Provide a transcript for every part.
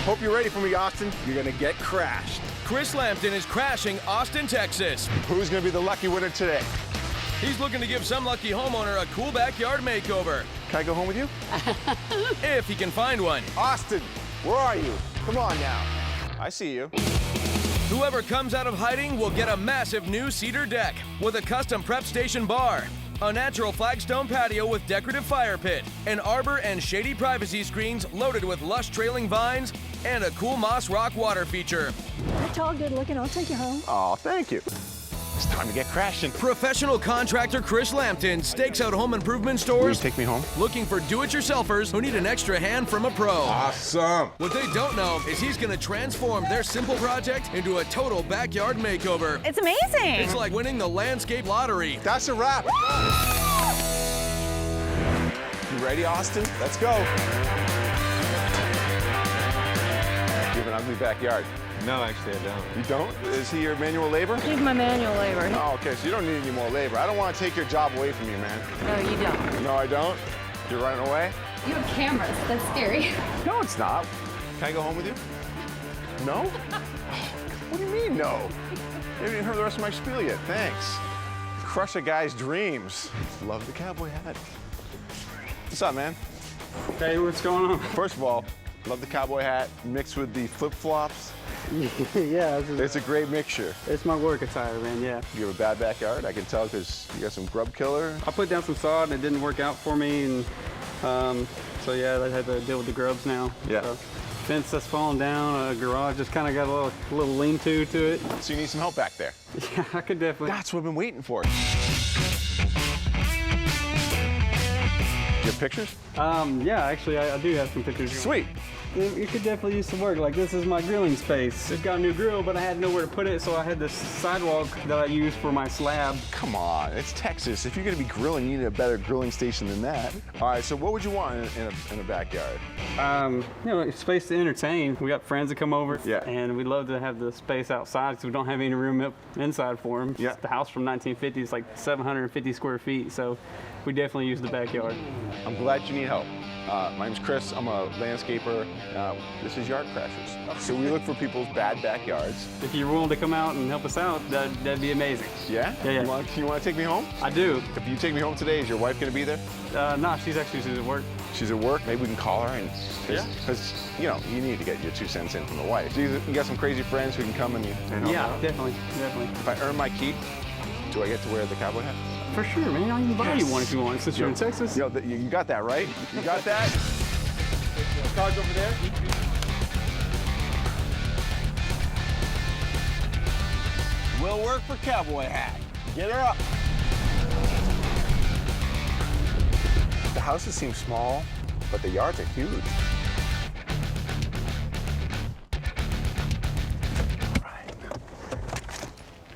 Hope you're ready for me, Austin. You're gonna get crashed. Chris Lampton is crashing Austin, Texas. Who's gonna be the lucky winner today? He's looking to give some lucky homeowner a cool backyard makeover. Can I go home with you? If he can find one. Austin, where are you? Come on now. I see you. Whoever comes out of hiding will get a massive new cedar deck with a custom prep station bar, a natural flagstone patio with decorative fire pit, an arbor and shady privacy screens loaded with lush trailing vines, and a cool moss rock water feature. You're tall, good looking. I'll take you home. Oh, thank you. It's time to get crashing. Professional contractor Chris Lampton stakes out home improvement Will you stores take me home? looking for do-it-yourselfers who need an extra hand from a pro. Awesome. What they don't know is he's gonna transform their simple project into a total backyard makeover. It's amazing. It's like winning the landscape lottery. That's a wrap. You ready, Austin? Let's go. You have an ugly backyard. No, actually, I don't. You don't? Is he your manual labor? He's my manual labor. Oh, okay, so you don't need any more labor. I don't want to take your job away from you, man. No, you don't. No, I don't? You're running away? You have cameras. That's scary. No, it's not. Can I go home with you? No? What do you mean, no? You haven't even heard the rest of my spiel yet. Thanks. Crush a guy's dreams. Love the cowboy hat. What's up, man? Hey, what's going on? First of all, love the cowboy hat mixed with the flip-flops. Yeah, It's a great mixture. it's my work attire, man, yeah. You have a bad backyard, I can tell because you got some grub killer. I put down some sod and it didn't work out for me, and so yeah, I had to deal with the grubs now. Yeah. So, fence that's fallen down, a garage just kind of got a little lean-to to it. So you need some help back there. Yeah, I could definitely. That's what I've been waiting for. You have pictures? Yeah, actually, I do have some pictures. Sweet. You could definitely use some work. Like, this is my grilling space. It's got a new grill, but I had nowhere to put it, so I had this sidewalk that I use for my slab. Come on, it's Texas. If you're gonna be grilling, you need a better grilling station than that. All right, so what would you want in a backyard? You know, space to entertain. We got friends that come over, Yeah. and we love to have the space outside because we don't have any room up inside for them. Yeah. The house from 1950 is like 750 square feet, so we definitely use the backyard. I'm glad you need help. My name's Chris, I'm a landscaper. This is Yard Crashers. So we look for people's bad backyards. If you're willing to come out and help us out, that'd be amazing. Yeah? Yeah. You want to take me home? I do. If you take me home today, is your wife gonna be there? Nah, she's at work. She's at work, maybe we can call her and, Yeah. Because, you know, you need to get your 2 cents in from the wife. So you got some crazy friends who can come and help Yeah, out? definitely. If I earn my keep, do I get to wear the cowboy hat? For sure, man. I can buy you one if you want, since you're in Texas. Yo, you got that, right? You got that? Cards over there. Will work for cowboy hat. Get her up. The houses seem small, but the yards are huge.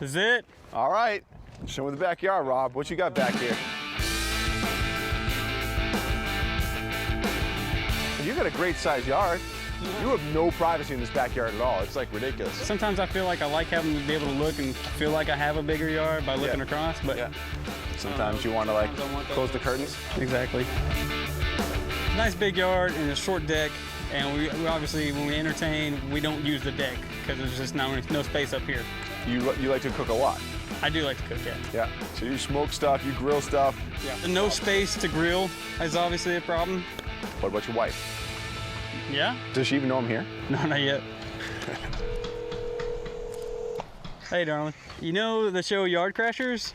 This is it. All right. Show me the backyard, Rob. What you got back here? You got a great sized yard. You have no privacy in this backyard at all. It's like ridiculous. Sometimes I feel like I like having to be able to look and feel like I have a bigger yard by looking across, but Sometimes you want to like close the curtains. exactly. Nice big yard and a short deck, and we obviously, when we entertain, we don't use the deck because there's just no space up here. You like to cook a lot. I do like to cook, yeah. Yeah. So you smoke stuff, you grill stuff. Yeah. No space to grill is obviously a problem. What about your wife? Yeah? Does she even know I'm here? No, not yet. Hey, darling. You know the show Yard Crashers?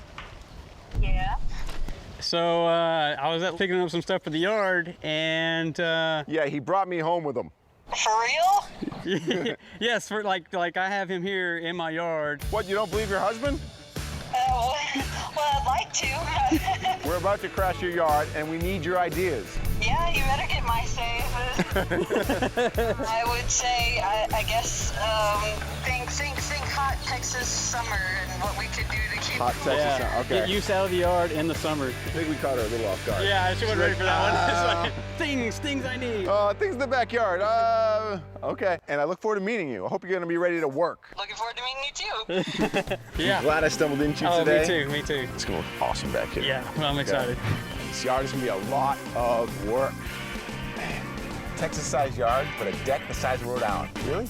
Yeah. So I was out picking up some stuff for the yard, and Yeah, he brought me home with him. For real? yes, for like I have him here in my yard. What, you don't believe your husband? Well, I'd like to. We're about to crash your yard, and we need your ideas. Yeah, you better get my say. I would say, I guess, think hot Texas summer and what we could do to keep Hot cool. Texas summer, okay. Get use out of the yard in the summer. I think we caught her a little off guard. Yeah, she wasn't ready for that one. It's like, things I need. Things in the backyard. Okay. And I look forward to meeting you. I hope you're going to be ready to work. Looking forward to meeting you too. Yeah. Glad I stumbled into you Oh, today. me too. It's going to look awesome back here. Yeah, well, I'm excited. This yard is going to be a lot of work. Man, Texas-sized yard, but a deck the size of Rhode Island. Really?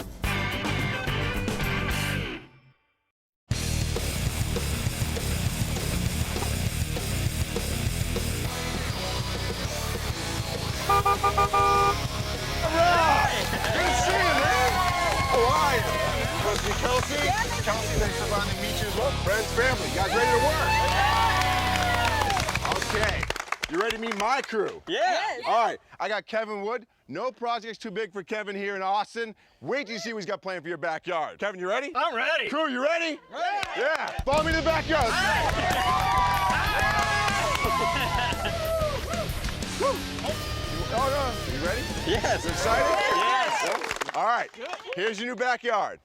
Kelsey, thanks for letting me meet you as well. Friends, family, you guys ready to work? Okay, you ready to meet my crew? Yeah. All right, I got Kevin Wood. No project's too big for Kevin here in Austin. Wait till you see what he's got planned for your backyard. Kevin, you ready? I'm ready. Crew, you ready? Ready. Yeah, follow me to the backyard. Oh, no, you ready? Yes. You excited? Yes. Yeah? All right, here's your new backyard.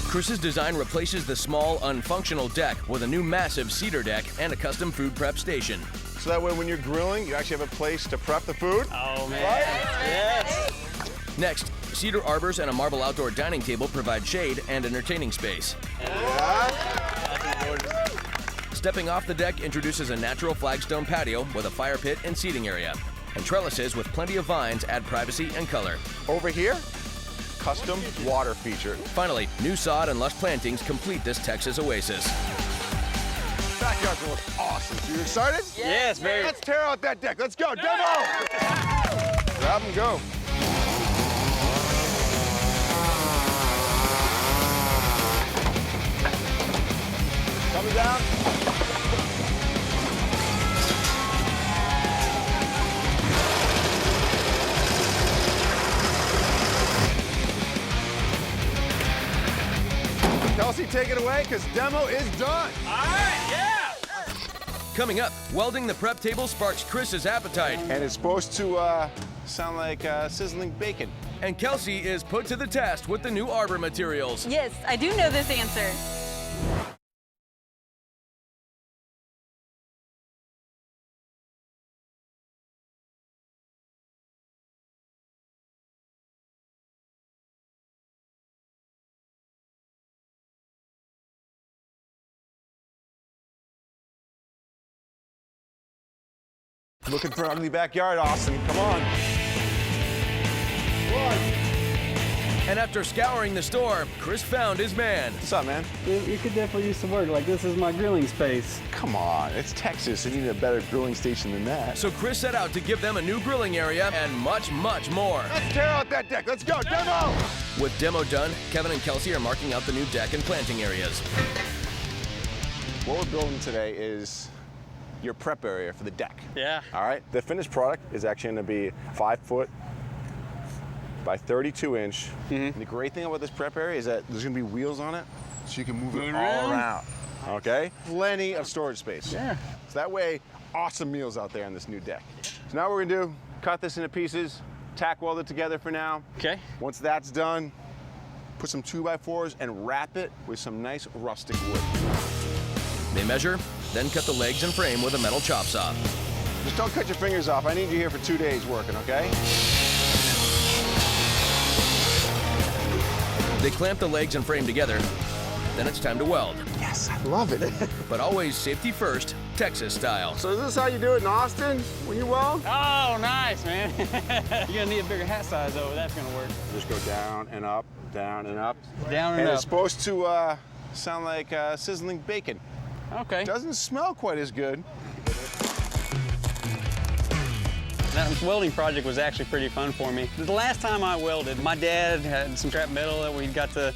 Chris's design replaces the small, unfunctional deck with a new massive cedar deck and a custom food prep station. So that way when you're grilling, you actually have a place to prep the food. Oh, man. Right? Yes. Next, cedar arbors and a marble outdoor dining table provide shade and entertaining space. Yeah. Stepping off the deck introduces a natural flagstone patio with a fire pit and seating area. And trellises with plenty of vines add privacy and color. Over here, custom water feature. Finally, new sod and lush plantings complete this Texas oasis. Backyard's gonna look awesome. So you excited? Yes, very. Let's tear out that deck. Let's go, demo! Grab and go. Coming down. Kelsey, take it away, because demo is done. All right, yeah. Coming up, welding the prep table sparks Chris's appetite. And it's supposed to sound like sizzling bacon. And Kelsey is put to the test with the new arbor materials. Yes, I do know this answer. Looking for an ugly backyard, Austin. Come on. And after scouring the store, Chris found his man. What's up, man? You could definitely use some work. Like, this is my grilling space. Come on, it's Texas. You need a better grilling station than that. So Chris set out to give them a new grilling area and much, much more. Let's tear out that deck. Let's go, demo! With demo done, Kevin and Kelsey are marking out the new deck and planting areas. What we're building today is your prep area for the deck. Yeah. All right, the finished product is actually gonna be 5 foot by 32 inch. And the great thing about this prep area is that there's gonna be wheels on it, so you can move it all around. Okay? Plenty of storage space. Yeah. So that way, awesome meals out there on this new deck. So now what we're gonna do, cut this into pieces, tack weld it together for now. Okay. Once that's done, put some 2x4s and wrap it with some nice rustic wood. They measure, then cut the legs and frame with a metal chop saw. Just don't cut your fingers off. I need you here for 2 days working, okay? They clamp the legs and frame together. Then it's time to weld. Yes, I love it. But always safety first, Texas style. So is this how you do it in Austin when you weld? Oh, nice, man. You're gonna need a bigger hat size, though. That's gonna work. Just go down and up, down and up. Down and And up. it's supposed to sound like sizzling bacon. Okay. Doesn't smell quite as good. That welding project was actually pretty fun for me. The last time I welded, my dad had some scrap metal that we got to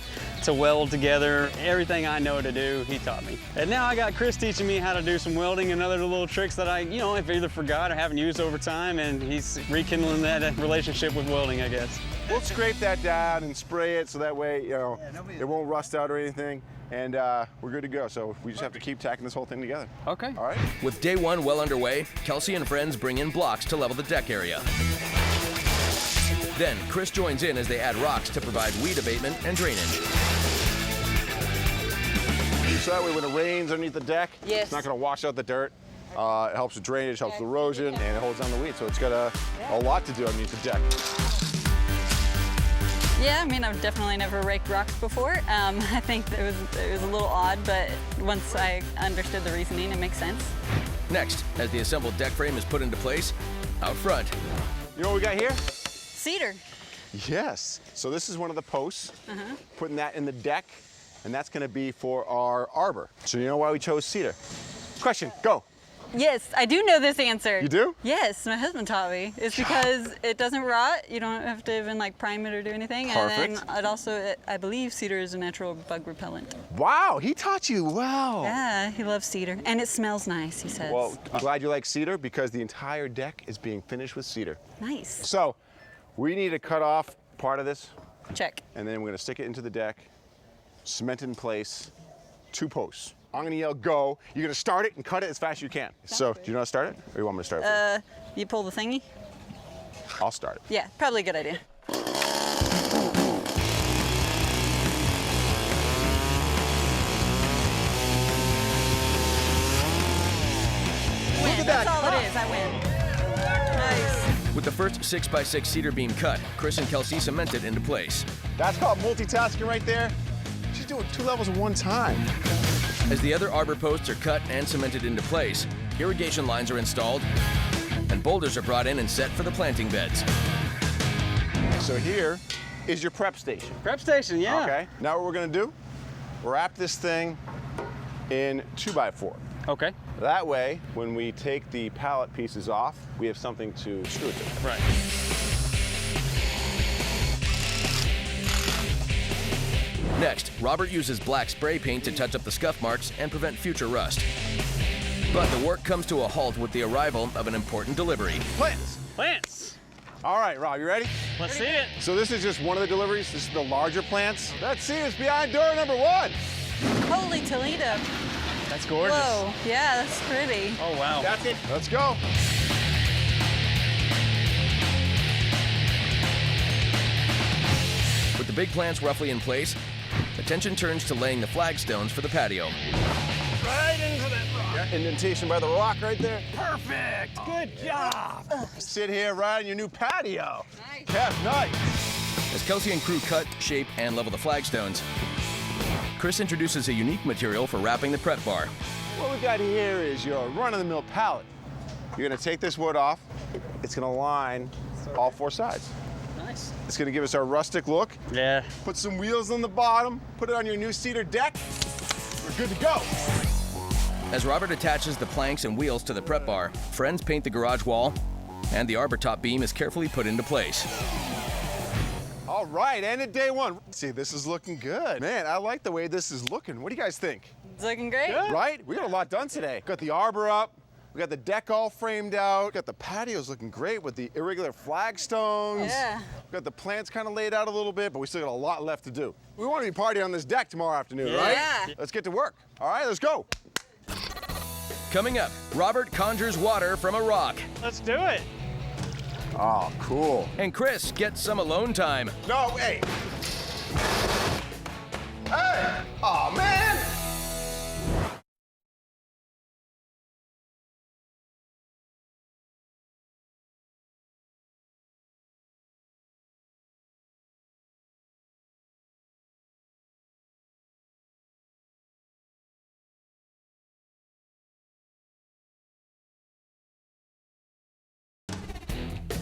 weld together. Everything I know to do, he taught me. And now I got Chris teaching me how to do some welding and other little tricks that I, I've either forgot or haven't used over time, and he's rekindling that relationship with welding, I guess. We'll scrape that down and spray it so that way, it won't rust out or anything. And we're good to go. So we just have to keep tacking this whole thing together. Okay. All right? With day one well underway, Kelsey and friends bring in blocks to level the deck area. Then Chris joins in as they add rocks to provide weed abatement and drainage. So that way when it rains underneath the deck, Yes. it's not gonna wash out the dirt. It helps with drainage, helps with erosion, and it holds down the weed. So it's got a lot to do underneath the deck. Yeah, I mean, I've definitely never raked rocks before. I think it was a little odd, but once I understood the reasoning, it makes sense. Next, as the assembled deck frame is put into place, out front, You know what we got here? Cedar. Yes. So this is one of the posts, putting that in the deck, and that's gonna be for our arbor. So you know why we chose cedar? Question, go. Yes, I do know this answer. You do? Yes, my husband taught me. It's because it doesn't rot. You don't have to even like prime it or do anything. Perfect. And then it also, I believe cedar is a natural bug repellent. Wow, he taught you well. Yeah, he loves cedar. And it smells nice, he says. Well, I'm glad you like cedar because the entire deck is being finished with cedar. Nice. So we need to cut off part of this, Check. and then we're gonna stick it into the deck, cement in place, 2 posts. I'm gonna yell go. You're gonna start it and cut it as fast as you can. So, do you know how to start it? Or you want me to start it for you? You pull the thingy? I'll start it. Yeah, probably a good idea. Win, that's all it is, I win. Nice. with the first 6x6 cedar beam cut, Chris and Kelsey cemented into place. That's called multitasking right there. She's doing 2 levels at one time. As the other arbor posts are cut and cemented into place, irrigation lines are installed, and boulders are brought in and set for the planting beds. So here is your prep station. Prep station, yeah. Okay. Now what we're gonna do, wrap this thing in 2x4. Okay. That way, when we take the pallet pieces off, we have something to screw it to. Right. Next, Robert uses black spray paint to touch up the scuff marks and prevent future rust. But the work comes to a halt with the arrival of an important delivery. Plants. Plants. All right, Rob, you ready? Let's see it. So this is just one of the deliveries. This is the larger plants. Let's see what's behind door number 1. Holy Toledo. That's gorgeous. Whoa, yeah, that's pretty. Oh, wow. That's it. Let's go. With the big plants roughly in place, attention turns to laying the flagstones for the patio. Right into that rock. Yeah, indentation by the rock right there. Perfect. Good job. Sit here right on your new patio. Nice. Kev, nice. As Kelsey and crew cut, shape, and level the flagstones, Chris introduces a unique material for wrapping the prep bar. What we've got here is your run-of-the-mill pallet. You're gonna take this wood off. It's gonna line all 4 sides. Nice. It's gonna give us our rustic look. Yeah. Put some wheels on the bottom, put it on your new cedar deck. We're good to go. As Robert attaches the planks and wheels to the prep bar, friends paint the garage wall, and the arbor top beam is carefully put into place. All right, and at day 1. See, this is looking good. Man, I like the way this is looking. What do you guys think? It's looking great. Right? We got a lot done today. Got the arbor up. We got the deck all framed out. Got the patios looking great with the irregular flagstones. Yeah. Got the plants kind of laid out a little bit, but we still got a lot left to do. We want to be partying on this deck tomorrow afternoon, right? Yeah. Let's get to work. All right, let's go. Coming up, Robert conjures water from a rock, Let's do it. Oh, cool. and Chris gets some alone time. No, hey. Hey! Oh, man!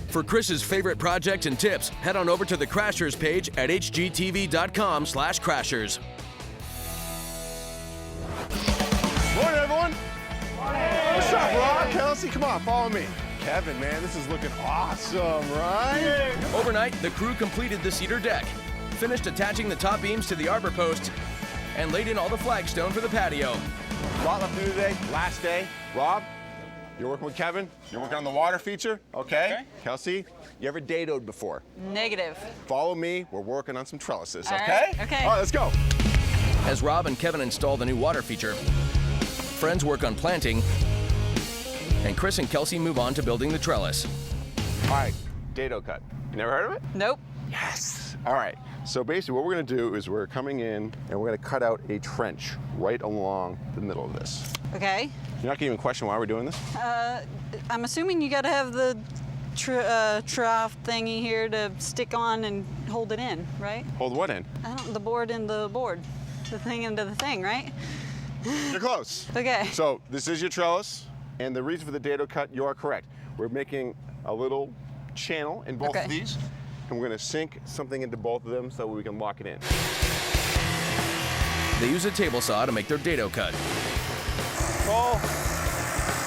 For Chris's favorite projects and tips, head on over to the Crashers page at hgtv.com/crashers. Morning, everyone. What's up, Rob? Kelsey, come on, follow me. Kevin, man, this is looking awesome, right? Overnight, the crew completed the cedar deck, finished attaching the top beams to the arbor post, and laid in all the flagstone for the patio. A lot left to do today, last day. Rob, you're working with Kevin. You're working on the water feature, okay? Kelsey, you ever dadoed before? Negative. Follow me, we're working on some trellises, All okay? right, okay. All right, let's go. As Rob and Kevin install the new water feature, friends work on planting, and Chris and Kelsey move on to building the trellis. All right, dado cut. You never heard of it? Nope. Yes. All right, so basically what we're gonna do is we're coming in and we're gonna cut out a trench right along the middle of this. Okay. You're not gonna even question why we're doing this? I'm assuming you gotta have the trough thingy here to stick on and hold it in, right? Hold what in? The board in the board. The thing into the thing, right? You're close. Okay. So this is your trellis. And the reason for the dado cut, you are correct. We're making a little channel in both of these, and we're gonna sink something into both of them so we can lock it in. They use a table saw to make their dado cut. Call.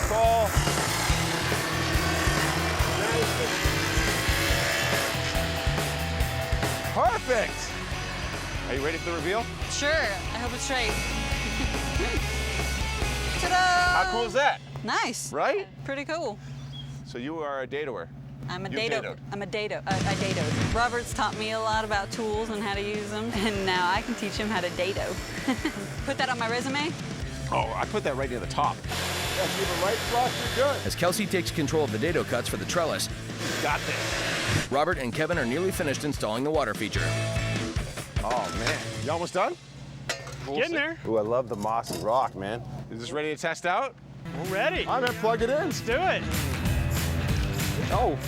Call. Perfect! Are you ready for the reveal? Sure. I hope it's straight. Ta-da! How cool is that? Nice. Right? Pretty cool. So you are a dadoer. I'm a You've dado. dadoed. I'm a dado. I dadoed. Robert's taught me a lot about tools and how to use them, and now I can teach him how to dado. Put that on my resume. Oh, I put that right near the top. Yeah, keep it right flush, you're good. As Kelsey takes control of the dado cuts for the trellis, Got this. Robert and Kevin are nearly finished installing the water feature. Oh, man. You almost done? Getting there. Ooh, I love the mossy rock, man. Is this ready to test out? We're ready. I'm gonna plug it in. Let's do it. Oh,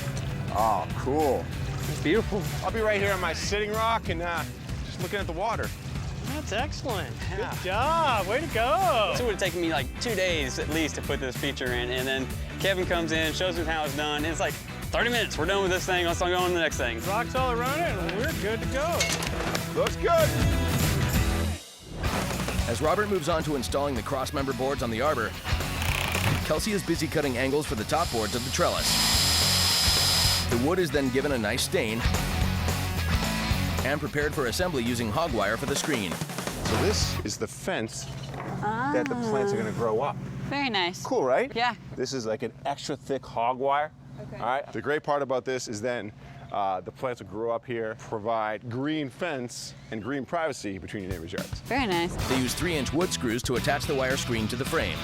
Oh, cool. it's beautiful. I'll be right here on my sitting rock and just looking at the water. That's excellent. Good job. Way to go. So it would have taken me like 2 days at least to put this feature in, and then Kevin comes in, shows me how it's done, and it's like 30 minutes. We're done with this thing. Let's go on to the next thing. Rocks all around it, and we're good to go. Looks good. As Robert moves on to installing the cross-member boards on the arbor, Kelsey is busy cutting angles for the top boards of the trellis. The wood is then given a nice stain and prepared for assembly using hog wire for the screen. So this is the fence that the plants are gonna grow up. Very nice. Cool, right? Yeah. This is like an extra thick hog wire. Okay. All right. The great part about this is then the plants will grow up here, provide green fence and green privacy between your neighbors' yards. Very nice. They use 3-inch wood screws to attach the wire screen to the frame.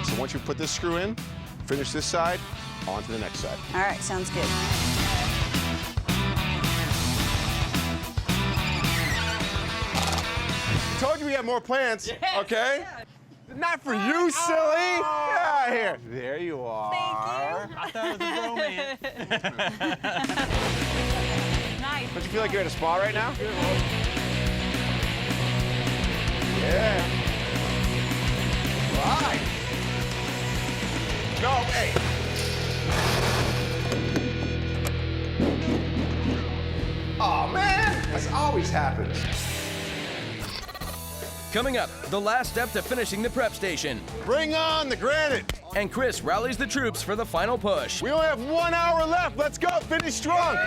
So once you put this screw in, finish this side, on to the next side. All right, sounds good. Told you we had more plants, okay? Not for you, silly. Get out of here. There you are. I thought it was a bromance. Nice. Don't you feel like you're at a spa right now? Yeah. Right. No, hey. Oh, man. This always happens. Coming up, the last step to finishing the prep station. Bring on the granite. And Chris rallies the troops for the final push. We only have 1 hour left. Let's go. Finish strong.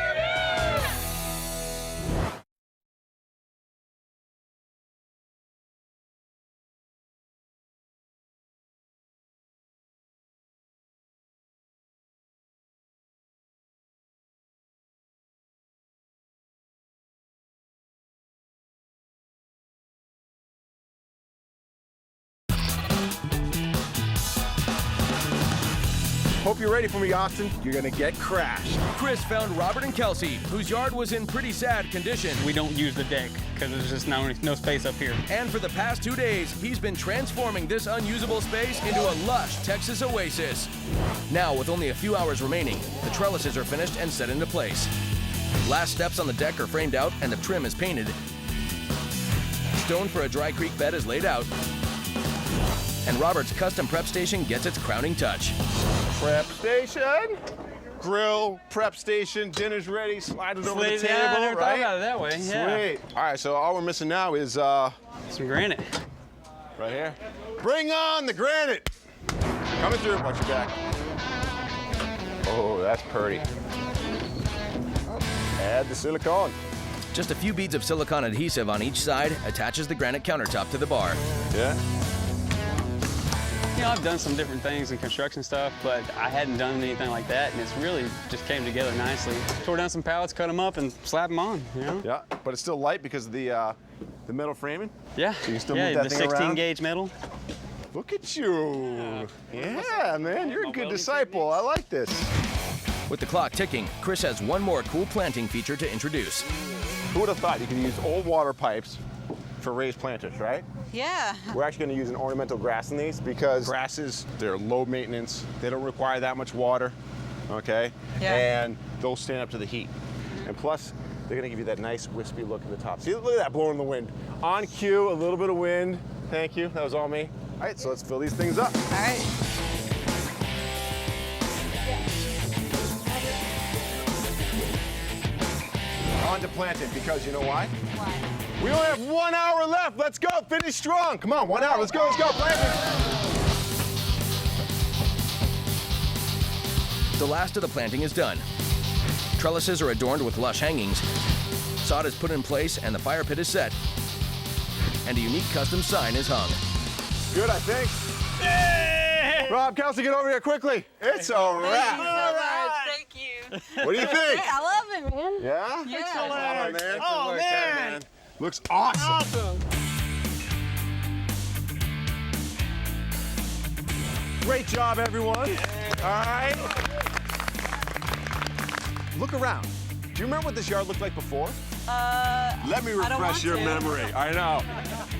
Hope you're ready for me, Austin. You're gonna get crashed. Chris found Robert and Kelsey, whose yard was in pretty sad condition. We don't use the deck because there's just no space up here. And for the past 2 days, he's been transforming this unusable space into a lush Texas oasis. Now, with only a few hours remaining, the trellises are finished and set into place. Last steps on the deck are framed out and the trim is painted. Stone for a dry creek bed is laid out. And Robert's custom prep station gets its crowning touch. Prep station. Grill, prep station, dinner's ready, slide it over the table, I never right? thought about it that way. Yeah. Sweet. All right, so all we're missing now is Some granite. right here. Bring on the granite. Coming through, watch your back. Oh, that's pretty. Add the silicone. Just a few beads of silicone adhesive on each side attaches the granite countertop to the bar. Yeah. You know, I've done some different things in construction stuff, but I hadn't done anything like that, and it's really just came together nicely. Tore down some pallets, cut them up, and slapped them on, you know? Yeah, but it's still light because of the metal framing. Yeah. So you can still yeah, move that the thing 16 around? gauge metal. Look at you. Yeah, man, you're a good disciple. I like this. With the clock ticking, Chris has one more cool planting feature to introduce. Who would have thought you could use old water pipes for raised planters, right? Yeah. We're actually going to use an ornamental grass in these because grasses, they're low maintenance. They don't require that much water, okay? Yeah. And they'll stand up to the heat. And plus, they're going to give you that nice wispy look at the top. See, look at that blowing in the wind. On cue, a little bit of wind. Thank you. That was all me. All right, so let's fill these things up. All right. on to planting because you know why? Why? We only have 1 hour left. Let's go. Finish strong. Come on, 1 hour. Let's go. Let's go. Planting. The last of the planting is done. Trellises are adorned with lush hangings. Sod is put in place and the fire pit is set. And a unique custom sign is hung. Good, I think. Rob, Kelsey, get over here quickly. It's a Thank wrap. you so much. Thank you. What do you think? I love it, man. Yeah? Yeah. Excellent, man. Oh, Good work, man. Looks awesome. Awesome. Great job, everyone. All right. Look around. Do you remember what this yard looked like before? Let me I don't want refresh your to. memory. I know.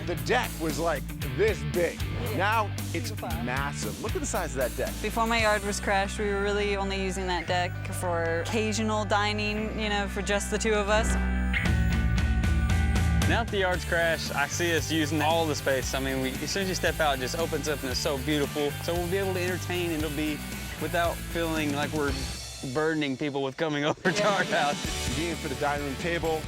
The deck was like this big. Now it's massive. Look at the size of that deck. Before my yard was crashed, we were really only using that deck for occasional dining, you know, for just the two of us. Now that the yard's crashed, I see us using all the space. I mean, as soon as you step out, it just opens up and it's so beautiful. So we'll be able to entertain and it'll be without feeling like we're burdening people with coming over to our house. Convenient for the dining room table,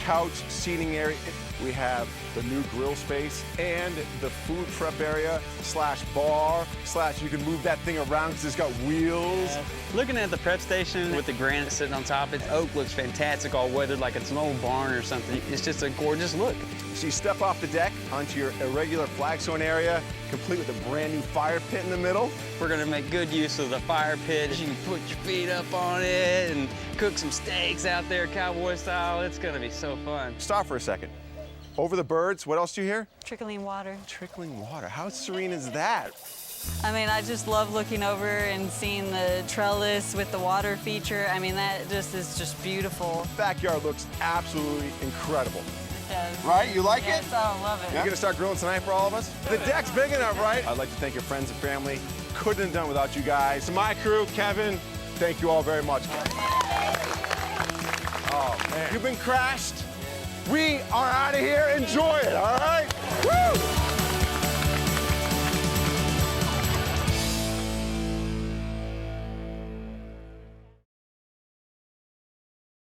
couch, seating area. We have the new grill space and the food prep area / bar / you can move that thing around because it's got wheels. Looking at the prep station with the granite sitting on top, its oak looks fantastic, all weathered like it's an old barn or something. It's just a gorgeous look. So you step off the deck onto your irregular flagstone area, complete with a brand new fire pit in the middle. We're gonna make good use of the fire pit. You can put your feet up on it and cook some steaks out there, cowboy style. It's gonna be so fun. Stop for a second. Over the birds, what else do you hear? Trickling water. Trickling water. How serene is that? I mean, I just love looking over and seeing the trellis with the water feature. I mean, that just is just beautiful. Backyard looks absolutely incredible. It does. Right? You like Yes, it? I love it. You're gonna start grilling tonight for all of us? The deck's big enough, right? I'd like to thank your friends and family. Couldn't have done without you guys. To my crew, Kevin, thank you all very much. Oh, man. You've been crashed. We are out of here. Enjoy it, all right? Woo!